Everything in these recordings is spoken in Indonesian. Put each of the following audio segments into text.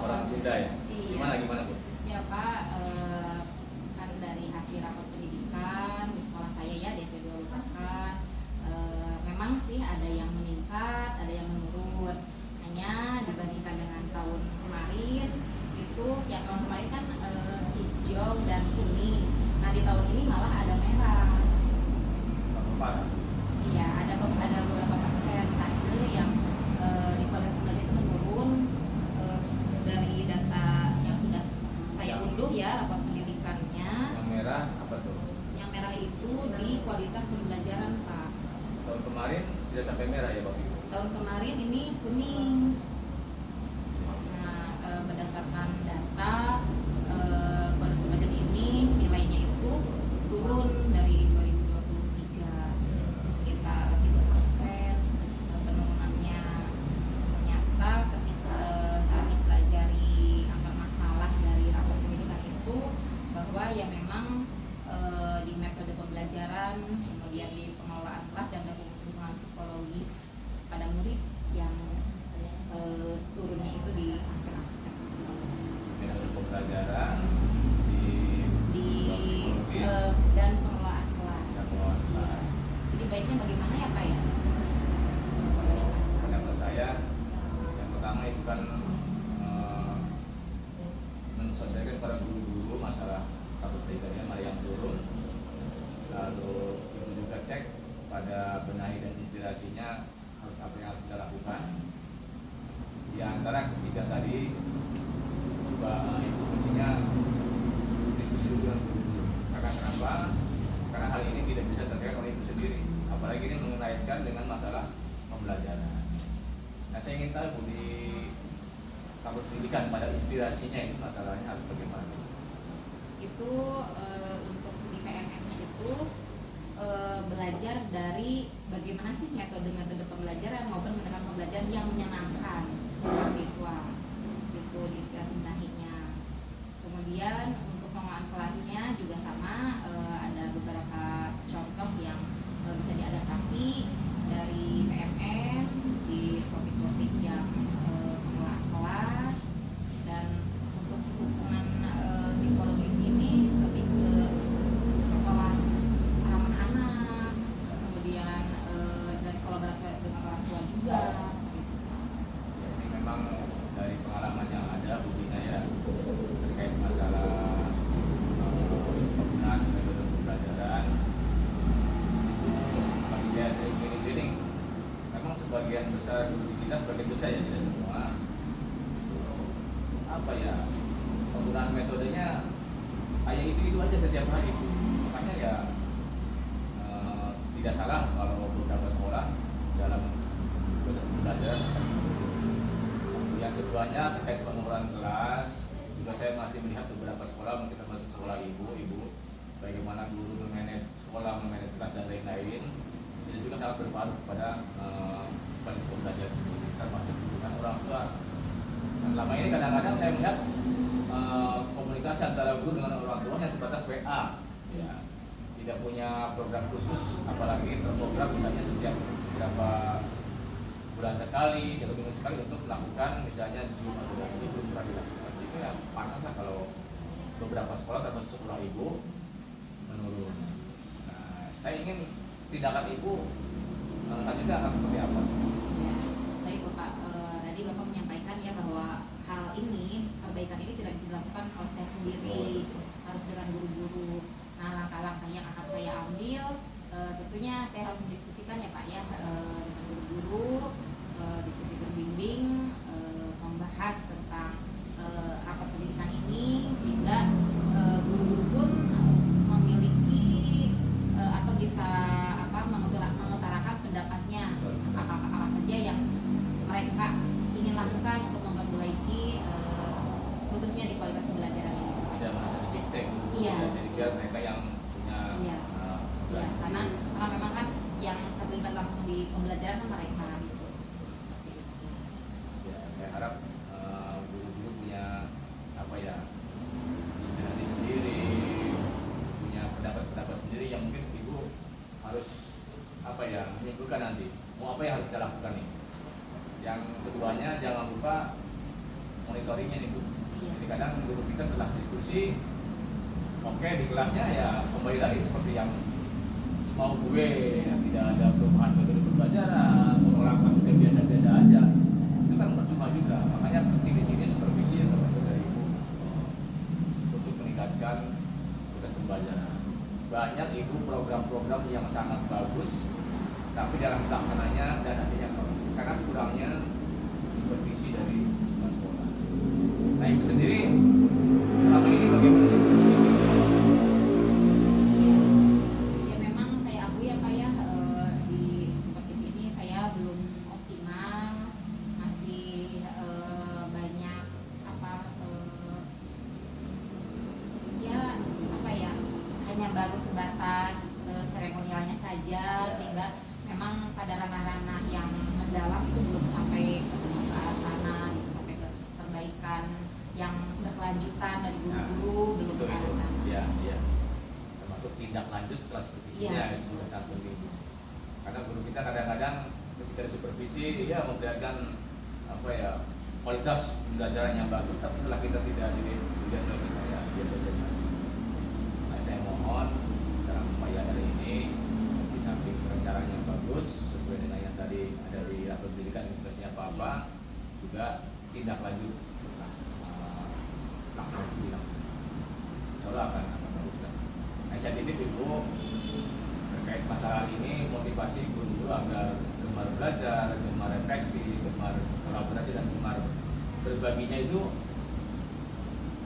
Orang Sunda ya? Iya. Gimana Bu? Ya Pak, kan dari hasil rapat pendidikan di sekolah saya ya di SD 2 Lupakan, memang sih ada yang meningkat, ada yang menurun. Hanya dibandingkan dengan tahun kemarin itu, ya tahun kemarin kan hijau dan kuning. Nah di tahun ini malah ada merah. Parah. Iya, ada beberapa persentase yang di kualitas pembelajaran itu menurun, dari data yang sudah saya unduh ya rapat pendidikannya. Yang merah apa tuh? Yang merah itu di kualitas pembelajaran Pak. Tahun kemarin tidak sampai merah ya Bapak Ibu? Tahun kemarin ini kuning. Nah berdasarkan data kualitas pembelajaran ini nilainya itu turun dari 2023 sekitar 3% penurunannya. Ternyata ketika saat dipelajari akar masalah dari rapat pendidikan itu, bahwa ya memang di metode pembelajaran, kemudian di pengelolaan kelas dan dukungan psikologis pada murid yang turunnya itu di aspek-aspek Metode pembelajaran di psikologis dan pengelolaan kelas. dan pengelolaan kelas. Jadi baiknya bagaimana ya Pak ya? Kalau pendapat saya, yang pertama itu kan mensosialisasikan para guru-guru masalah rapat pendidikannya mana yang turun, lalu itu juga cek pada benahi dan inspirasinya harus apa yang harus kita lakukan. Di antara ketiga tadi juga itu kuncinya diskusi dulu dengan guru-guru. Karena kenapa? Karena hal ini tidak bisa terkait oleh ibu sendiri, apalagi ini mengaitkan dengan masalah pembelajaran. Nah, saya ingin tahu Bu, di rapat pendidikan pada inspirasinya itu masalahnya harus bagaimana? Itu untuk di PMM-nya itu belajar dari bagaimana sih metode-metode pembelajaran maupun metode pembelajaran yang menyenangkan untuk siswa. Itu di inspirasi benahinya. Kemudian untuk pengelolaan kelasnya juga sama, ada beberapa contoh yang bisa diadaptasi dari PMM di topik-topik yang pengelolaan kelas. Dan untuk hubungan psikologis ini lebih ke sekolah ramah anak, kemudian dari kolaborasi dengan orang tua juga seperti itu. Jadi memang dari pengalaman yang ada Bu Dina ya terkait masalah penggunaan metode pembelajaran itu bagi saya feeling memang sebagian besar guru kita, sebagian besar ya tidak semua itu apa ya, penggunaan metodenya kayak itu aja setiap hari. Makanya ya tidak salah kalau beberapa sekolah dalam metode pembelajaran. Yang keduanya terkait pengurangan kelas, juga saya masih melihat beberapa sekolah, mungkin termasuk sekolah ibu, bagaimana guru memanage sekolah, memanage kelas dan lain-lain, itu juga sangat berpengaruh kepada kualitas pembelajaran, termasuk dukungan orang tua. Nah, selama ini kadang-kadang saya melihat komunikasi antara guru dengan orang tuanya sebatas WA, ya, tidak punya program khusus, apalagi terprogram misalnya setiap beberapa bulan sekali atau minggu sekali untuk melakukan misalnya Zoom atau itu belum pernah dilakukan. Itu ya panas lah kalau beberapa sekolah termasuk sekolah ibu menurun. Nah, saya ingin tindakan ibu selanjutnya akan seperti apa? Ya, baik Bapak, tadi Bapak menyampaikan ya bahwa hal ini, perbaikan ini tidak bisa dilakukan oleh saya sendiri, harus dengan guru-guru. Nah, langkah-langkah yang akan saya ambil, tentunya saya harus mendiskusikan ya Pak ya dengan guru-guru, diskusi berbimbing, membahas tentang rapat pendidikan ini sehingga guru-guru pun memiliki atau bisa mengutarakan pendapatnya apa saja yang mereka ingin lakukan untuk memperbaiki khususnya di kualitas pembelajaran ini. Tidak merasa dicipta gitu. Iya. Jadi biar mereka yang punya Iya. Ya, karena memang kan yang terlibat langsung di pembelajaran kan mereka gitu. Ya, saya harap guru-guru punya apa ya, imajinasi sendiri, punya pendapat-pendapat sendiri yang mungkin ibu harus apa ya, menyimpulkan nanti mau apa yang harus kita lakukan nih. Yang keduanya jangan lupa monitoringnya nih Bu. Iya. Jadi kadang guru kita telah diskusi, oke di kelasnya ya kembali lagi seperti yang mau gue, ya, tidak ada perubahan metode pembelajaran, penolakan juga biasa-biasa aja. Itu kan percuma juga. Makanya penting di sini supervisi yang terbentuk dari Ibu untuk meningkatkan kualitas pembelajaran. Banyak Ibu program-program yang sangat bagus, tapi dalam pelaksananya dan hasilnya kurang. Karena kurangnya supervisi dari kepala sekolah. Nah Ibu sendiri selama ini bagaimana supervisi? Ya memang saya akui ya Pak ya, di seperti sini saya belum optimal, masih banyak ya hanya baru sebatas seremonialnya saja, sehingga memang pada ranah-ranah yang mendalam itu belum sampai ke sana, gitu, sampai ke perbaikan yang berkelanjutan dari guru-guru, belum ke arah sana. Iya, iya. Termasuk tindak lanjut setelah supervisinya Iya, itu juga sangat penting. Karena guru kita kadang-kadang ketika disupervisi dia memperlihatkan kualitas pembelajaran yang bagus, tapi setelah kita tidak dilihat lagi ya biasa-biasa. Nah, saya mohon dalam upaya hari ini di samping perencanaan yang bagus sesuai dengan yang tadi ada di rapor pendidikan investasinya apa juga tindak lanjut setelah pelaksanaan bilang. Insya Allah akan bagus. Nah, saya titip Ibu terkait masalah ini, motivasi guru-guru agar gemar belajar, gemar refleksi, gemar kolaborasi dan gemar berbaginya itu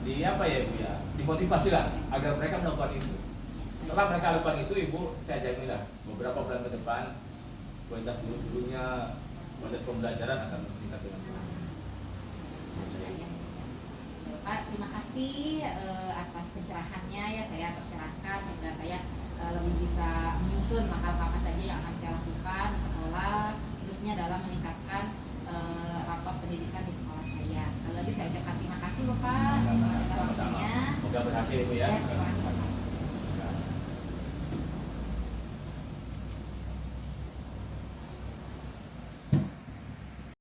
di apa ya Ibu ya, dimotivasi lah agar mereka melakukan itu. Setelah mereka lakukan itu Ibu, saya jamin lah beberapa bulan ke depan kualitas guru-gurunya, kualitas pembelajaran akan meningkat dengan sangat. Pak, terima kasih atas pencerahannya ya, saya tercerahkan sehingga saya lebih bisa menyusun langkah-langkah apa saja yang akan saya lakukan di sekolah, khususnya dalam meningkatkan rapor pendidikan di sekolah saya. Sekali lagi saya ucapkan terima kasih Bapak. Sama-sama. Semoga berhasil Ibu ya. Ya, terima kasih.